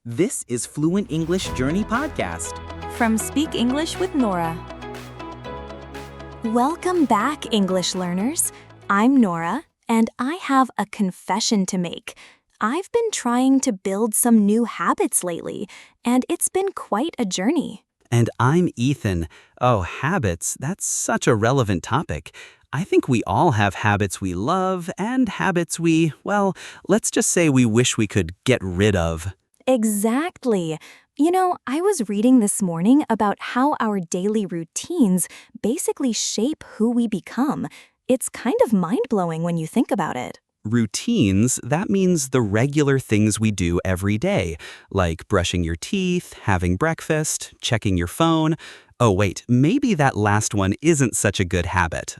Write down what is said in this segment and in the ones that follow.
This is Fluent English Journey Podcast. From Speak English with Nora. Welcome back, English learners. I'm Nora, and I have a confession to make. I've been trying to build some new habits lately, and it's been quite a journey. And I'm Ethan. Oh, habits, that's such a relevant topic. I think we all have habits we love and habits let's just say we wish we could get rid of. Exactly. I was reading this morning about how our daily routines basically shape who we become. It's kind of mind-blowing when you think about it. Routines, that means the regular things we do every day, like brushing your teeth, having breakfast, checking your phone. Oh, wait, maybe that last one isn't such a good habit.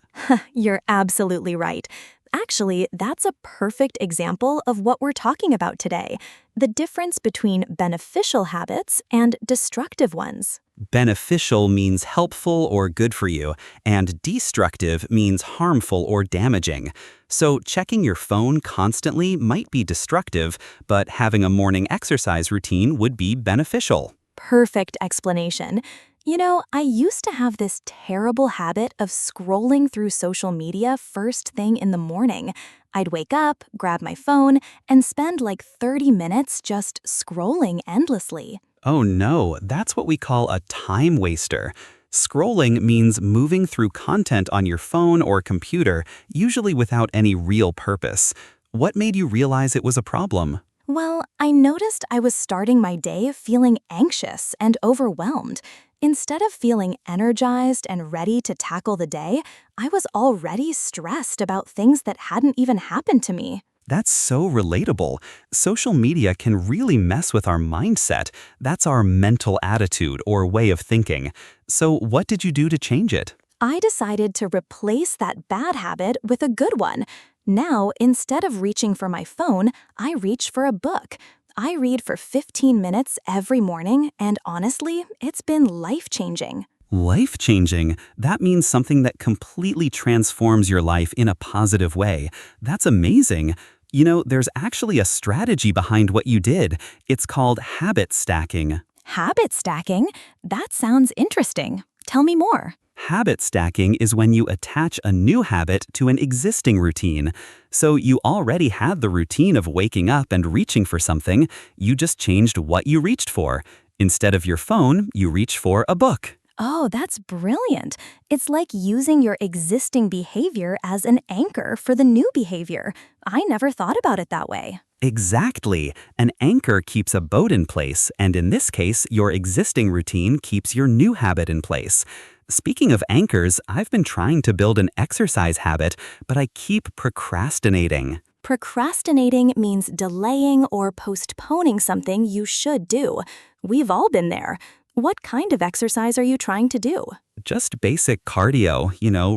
You're absolutely right. Actually, that's a perfect example of what we're talking about today, the difference between beneficial habits and destructive ones. Beneficial means helpful or good for you, and destructive means harmful or damaging. So checking your phone constantly might be destructive, but having a morning exercise routine would be beneficial. Perfect explanation. I used to have this terrible habit of scrolling through social media first thing in the morning. I'd wake up, grab my phone, and spend like 30 minutes just scrolling endlessly. Oh no, that's what we call a time waster. Scrolling means moving through content on your phone or computer, usually without any real purpose. What made you realize it was a problem? Well, I noticed I was starting my day feeling anxious and overwhelmed. Instead of feeling energized and ready to tackle the day, I was already stressed about things that hadn't even happened to me. That's so relatable. Social media can really mess with our mindset. That's our mental attitude or way of thinking. So what did you do to change it? I decided to replace that bad habit with a good one. Now, instead of reaching for my phone, I reach for a book. I read for 15 minutes every morning, and honestly, it's been life-changing. Life-changing? That means something that completely transforms your life in a positive way. That's amazing. There's actually a strategy behind what you did. It's called habit stacking. Habit stacking? That sounds interesting. Tell me more. Habit stacking is when you attach a new habit to an existing routine. So you already had the routine of waking up and reaching for something, you just changed what you reached for. Instead of your phone, you reach for a book. Oh, that's brilliant. It's like using your existing behavior as an anchor for the new behavior. I never thought about it that way. Exactly. An anchor keeps a boat in place, and in this case, your existing routine keeps your new habit in place. Speaking of anchors, I've been trying to build an exercise habit, but I keep procrastinating. Procrastinating means delaying or postponing something you should do. We've all been there. What kind of exercise are you trying to do? Just basic cardio,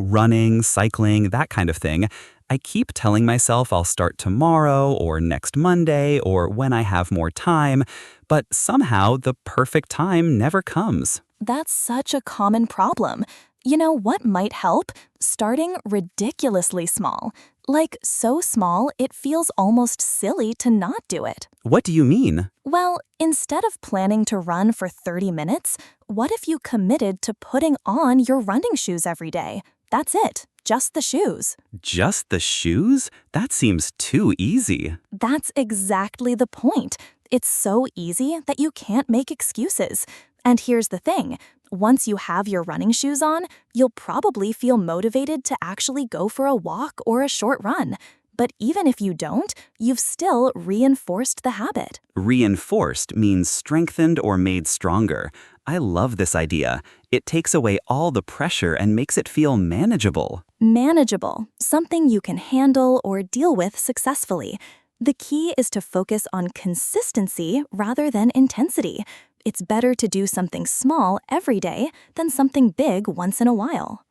running, cycling, that kind of thing. I keep telling myself I'll start tomorrow or next Monday or when I have more time, but somehow the perfect time never comes. That's such a common problem. You know what might help? Starting ridiculously small. Like so small, it feels almost silly to not do it. What do you mean? Well, instead of planning to run for 30 minutes, what if you committed to putting on your running shoes every day? That's it, just the shoes. Just the shoes? That seems too easy. That's exactly the point. It's so easy that you can't make excuses. And here's the thing. Once you have your running shoes on, you'll probably feel motivated to actually go for a walk or a short run. But even if you don't, you've still reinforced the habit. Reinforced means strengthened or made stronger. I love this idea. It takes away all the pressure and makes it feel manageable. Manageable, something you can handle or deal with successfully. The key is to focus on consistency rather than intensity. It's better to do something small every day than something big once in a while.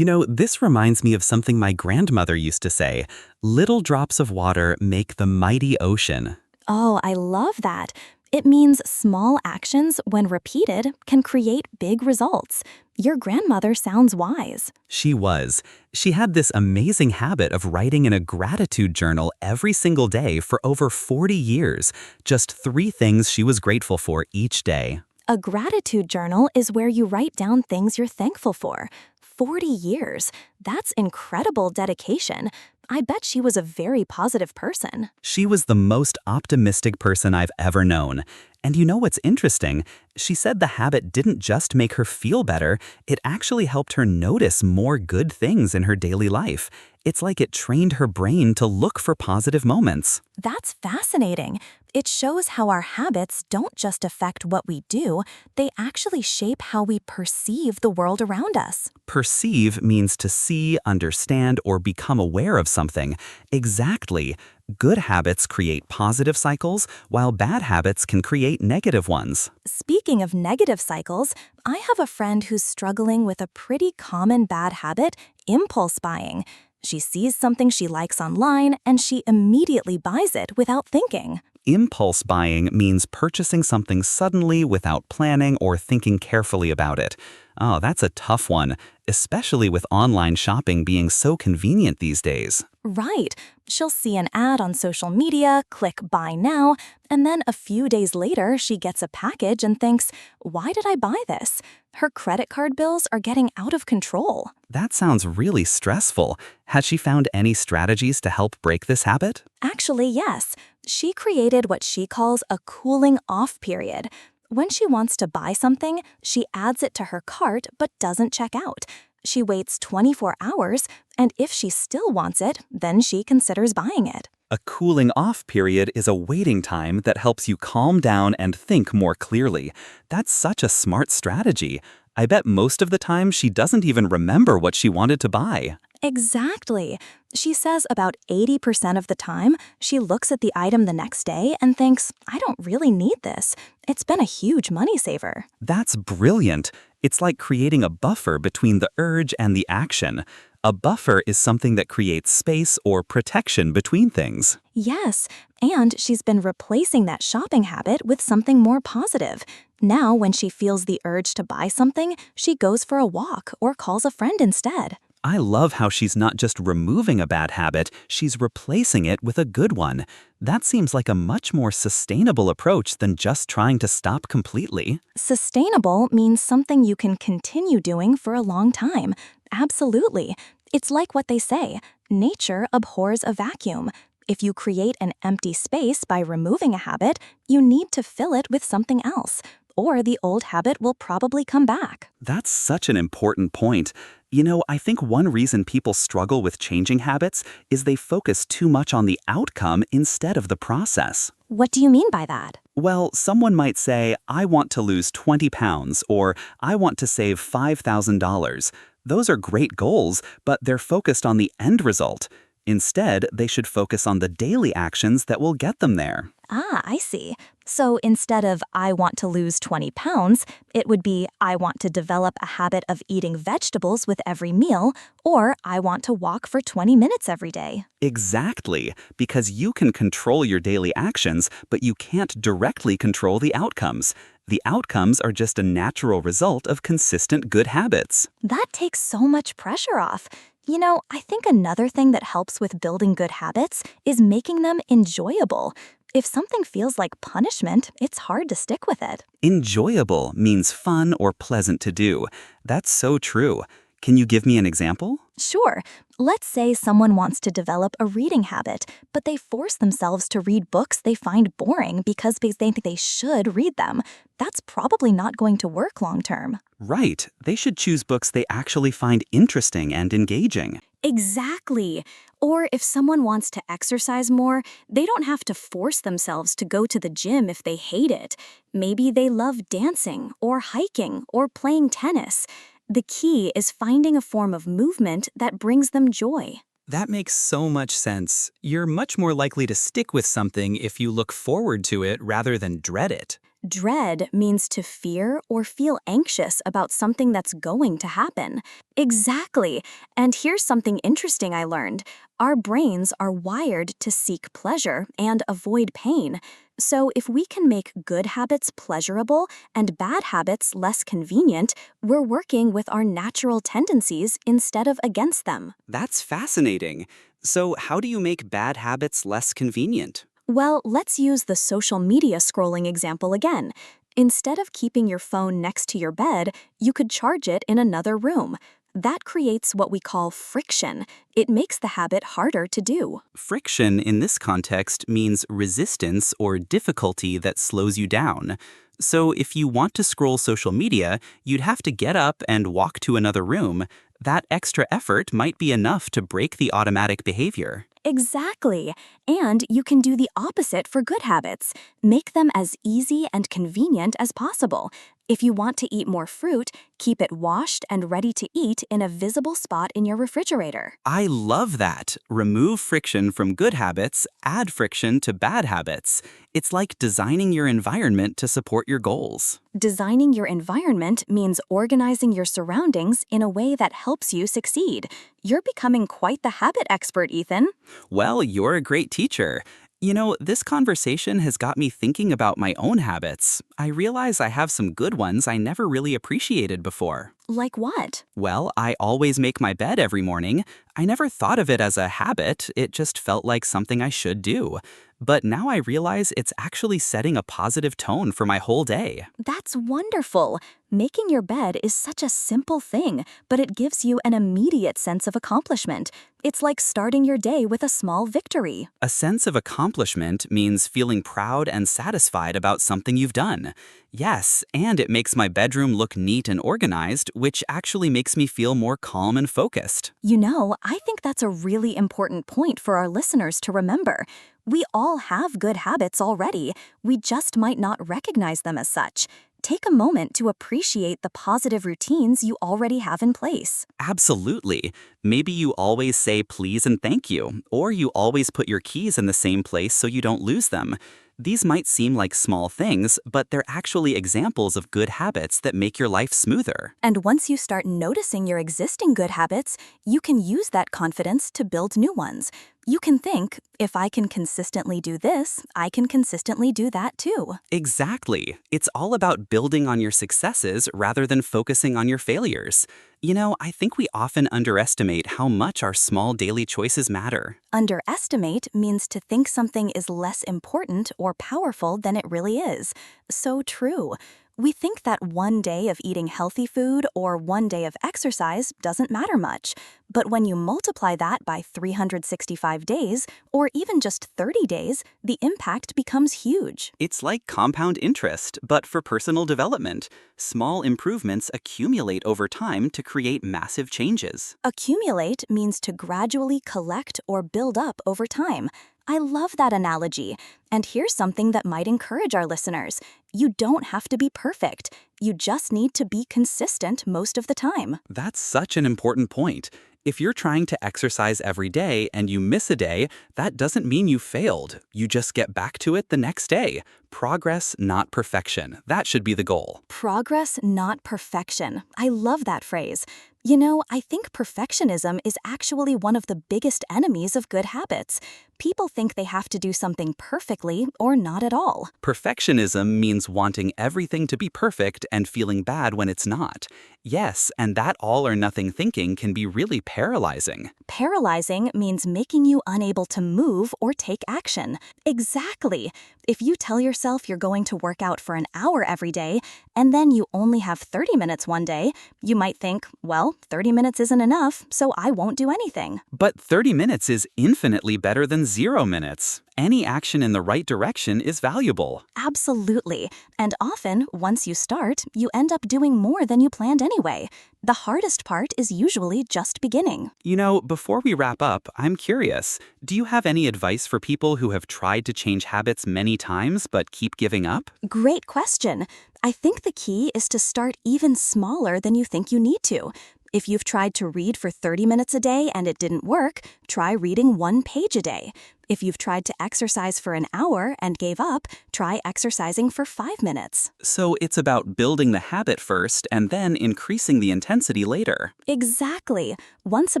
This reminds me of something my grandmother used to say. Little drops of water make the mighty ocean. Oh, I love that. It means small actions, when repeated, can create big results. Your grandmother sounds wise. She was. She had this amazing habit of writing in a gratitude journal every single day for over 40 years, just 3 things she was grateful for each day. A gratitude journal is where you write down things you're thankful for. 40 years. That's incredible dedication. I bet she was a very positive person. She was the most optimistic person I've ever known. And you know what's interesting? She said the habit didn't just make her feel better, it actually helped her notice more good things in her daily life. It's like it trained her brain to look for positive moments. That's fascinating. It shows how our habits don't just affect what we do, they actually shape how we perceive the world around us. Perceive means to see, understand, or become aware of something. Exactly. Good habits create positive cycles, while bad habits can create negative ones. Speaking of negative cycles, I have a friend who's struggling with a pretty common bad habit, impulse buying. She sees something she likes online and she immediately buys it without thinking. Impulse buying means purchasing something suddenly without planning or thinking carefully about it. Oh, that's a tough one, especially with online shopping being so convenient these days. Right. She'll see an ad on social media, click buy now, and then a few days later she gets a package and thinks, why did I buy this? Her credit card bills are getting out of control. That sounds really stressful. Has she found any strategies to help break this habit? Actually, yes. She created what she calls a cooling off period. When she wants to buy something, she adds it to her cart but doesn't check out. She waits 24 hours, and if she still wants it, then she considers buying it. A cooling off period is a waiting time that helps you calm down and think more clearly. That's such a smart strategy. I bet most of the time she doesn't even remember what she wanted to buy. Exactly. She says about 80% of the time, she looks at the item the next day and thinks, I don't really need this. It's been a huge money saver. That's brilliant. It's like creating a buffer between the urge and the action. A buffer is something that creates space or protection between things. Yes, and she's been replacing that shopping habit with something more positive. Now, when she feels the urge to buy something, she goes for a walk or calls a friend instead. I love how she's not just removing a bad habit, she's replacing it with a good one. That seems like a much more sustainable approach than just trying to stop completely. Sustainable means something you can continue doing for a long time. Absolutely. It's like what they say, nature abhors a vacuum. If you create an empty space by removing a habit, you need to fill it with something else, or the old habit will probably come back. That's such an important point. You know, I think one reason people struggle with changing habits is they focus too much on the outcome instead of the process. What do you mean by that? Well, someone might say, I want to lose 20 pounds, or I want to save $5,000. Those are great goals, but they're focused on the end result. Instead, they should focus on the daily actions that will get them there. Ah, I see. So instead of I want to lose 20 pounds, it would be I want to develop a habit of eating vegetables with every meal, or I want to walk for 20 minutes every day. Exactly, because you can control your daily actions, but you can't directly control the outcomes. The outcomes are just a natural result of consistent good habits. That takes so much pressure off. You know, I think another thing that helps with building good habits is making them enjoyable. If something feels like punishment, it's hard to stick with it. Enjoyable means fun or pleasant to do. That's so true. Can you give me an example? Sure, let's say someone wants to develop a reading habit, but they force themselves to read books they find boring because they think they should read them. That's probably not going to work long term. Right. They should choose books they actually find interesting and engaging. Exactly. Or if someone wants to exercise more, they don't have to force themselves to go to the gym if they hate it. Maybe they love dancing or hiking or playing tennis. The key is finding a form of movement that brings them joy. That makes so much sense. You're much more likely to stick with something if you look forward to it rather than dread it. Dread means to fear or feel anxious about something that's going to happen. Exactly. And here's something interesting I learned. Our brains are wired to seek pleasure and avoid pain. So if we can make good habits pleasurable and bad habits less convenient, we're working with our natural tendencies instead of against them. That's fascinating. So, how do you make bad habits less convenient? Well, let's use the social media scrolling example again. Instead of keeping your phone next to your bed, you could charge it in another room. That creates what we call friction. It makes the habit harder to do. Friction in this context means resistance or difficulty that slows you down. So if you want to scroll social media, you'd have to get up and walk to another room. That extra effort might be enough to break the automatic behavior. Exactly. And you can do the opposite for good habits. Make them as easy and convenient as possible. If you want to eat more fruit, keep it washed and ready to eat in a visible spot in your refrigerator. I love that. Remove friction from good habits, add friction to bad habits. It's like designing your environment to support your goals. Designing your environment means organizing your surroundings in a way that helps you succeed. You're becoming quite the habit expert, Ethan. Well, you're a great teacher. You know, this conversation has got me thinking about my own habits. I realize I have some good ones I never really appreciated before. Like what? Well, I always make my bed every morning. I never thought of it as a habit, it just felt like something I should do. But now I realize it's actually setting a positive tone for my whole day. That's wonderful. Making your bed is such a simple thing, but it gives you an immediate sense of accomplishment. It's like starting your day with a small victory. A sense of accomplishment means feeling proud and satisfied about something you've done. Yes, and it makes my bedroom look neat and organized, which actually makes me feel more calm and focused. You know, I think that's a really important point for our listeners to remember. We all have good habits already. We just might not recognize them as such. Take a moment to appreciate the positive routines you already have in place. Absolutely. Maybe you always say please and thank you, or you always put your keys in the same place so you don't lose them. These might seem like small things, but they're actually examples of good habits that make your life smoother. And once you start noticing your existing good habits, you can use that confidence to build new ones. You can think, if I can consistently do this, I can consistently do that too. Exactly. It's all about building on your successes rather than focusing on your failures. You know, I think we often underestimate how much our small daily choices matter. Underestimate means to think something is less important or powerful than it really is. So true. We think that one day of eating healthy food or one day of exercise doesn't matter much. But when you multiply that by 365 days, or even just 30 days, the impact becomes huge. It's like compound interest, but for personal development. Small improvements accumulate over time to create massive changes. Accumulate means to gradually collect or build up over time. I love that analogy. And here's something that might encourage our listeners. You don't have to be perfect. You just need to be consistent most of the time. That's such an important point. If you're trying to exercise every day and you miss a day, that doesn't mean you failed. You just get back to it the next day. Progress, not perfection. That should be the goal. Progress, not perfection. I love that phrase. You know, I think perfectionism is actually one of the biggest enemies of good habits. People think they have to do something perfectly or not at all. Perfectionism means wanting everything to be perfect and feeling bad when it's not. Yes, and that all or nothing thinking can be really paralyzing. Paralyzing means making you unable to move or take action. Exactly. If you tell yourself you're going to work out for an hour every day, and then you only have 30 minutes one day, you might think, well, 30 minutes isn't enough, so I won't do anything. But 30 minutes is infinitely better than 0 minutes. Any action in the right direction is valuable. Absolutely. And often, once you start, you end up doing more than you planned anyway. The hardest part is usually just beginning. You know, before we wrap up, I'm curious. Do you have any advice for people who have tried to change habits many times but keep giving up? Great question. I think the key is to start even smaller than you think you need to. If you've tried to read for 30 minutes a day and it didn't work, try reading 1 page a day. If you've tried to exercise for an hour and gave up, try exercising for 5 minutes. So it's about building the habit first and then increasing the intensity later. Exactly. Once a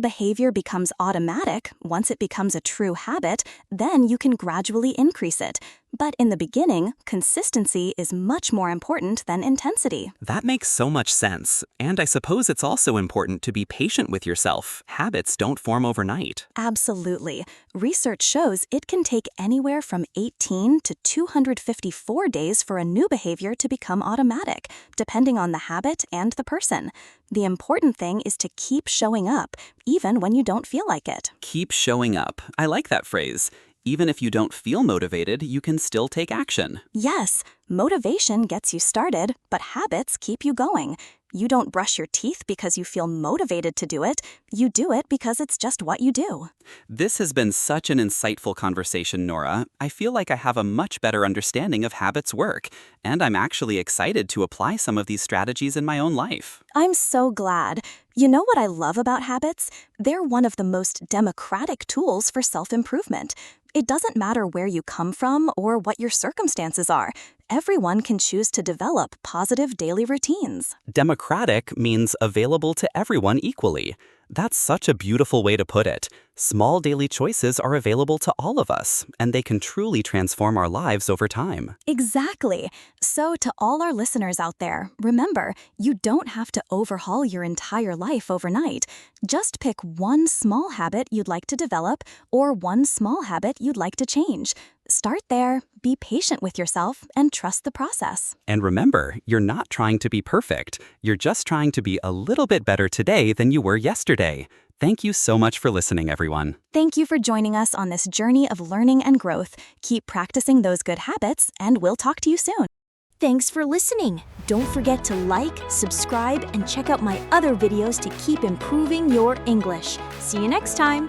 behavior becomes automatic, once it becomes a true habit, then you can gradually increase it. But in the beginning, consistency is much more important than intensity. That makes so much sense. And I suppose it's also important to be patient with yourself. Habits don't form overnight. Absolutely. Research shows it can take anywhere from 18 to 254 days for a new behavior to become automatic, depending on the habit and the person. The important thing is to keep showing up, even when you don't feel like it. Keep showing up. I like that phrase. Even if you don't feel motivated, you can still take action. Yes, motivation gets you started, but habits keep you going. You don't brush your teeth because you feel motivated to do it. You do it because it's just what you do. This has been such an insightful conversation, Nora. I feel like I have a much better understanding of habits work, and I'm actually excited to apply some of these strategies in my own life. I'm so glad. You know what I love about habits? They're one of the most democratic tools for self-improvement. It doesn't matter where you come from or what your circumstances are. Everyone can choose to develop positive daily routines. Democratic means available to everyone equally. That's such a beautiful way to put it. Small daily choices are available to all of us, and they can truly transform our lives over time. Exactly. So to all our listeners out there, remember, you don't have to overhaul your entire life overnight. Just pick one small habit you'd like to develop or one small habit you'd like to change. Start there, be patient with yourself, and trust the process. And remember, you're not trying to be perfect. You're just trying to be a little bit better today than you were yesterday. Thank you so much for listening, everyone. Thank you for joining us on this journey of learning and growth. Keep practicing those good habits, and we'll talk to you soon. Thanks for listening. Don't forget to like, subscribe, and check out my other videos to keep improving your English. See you next time.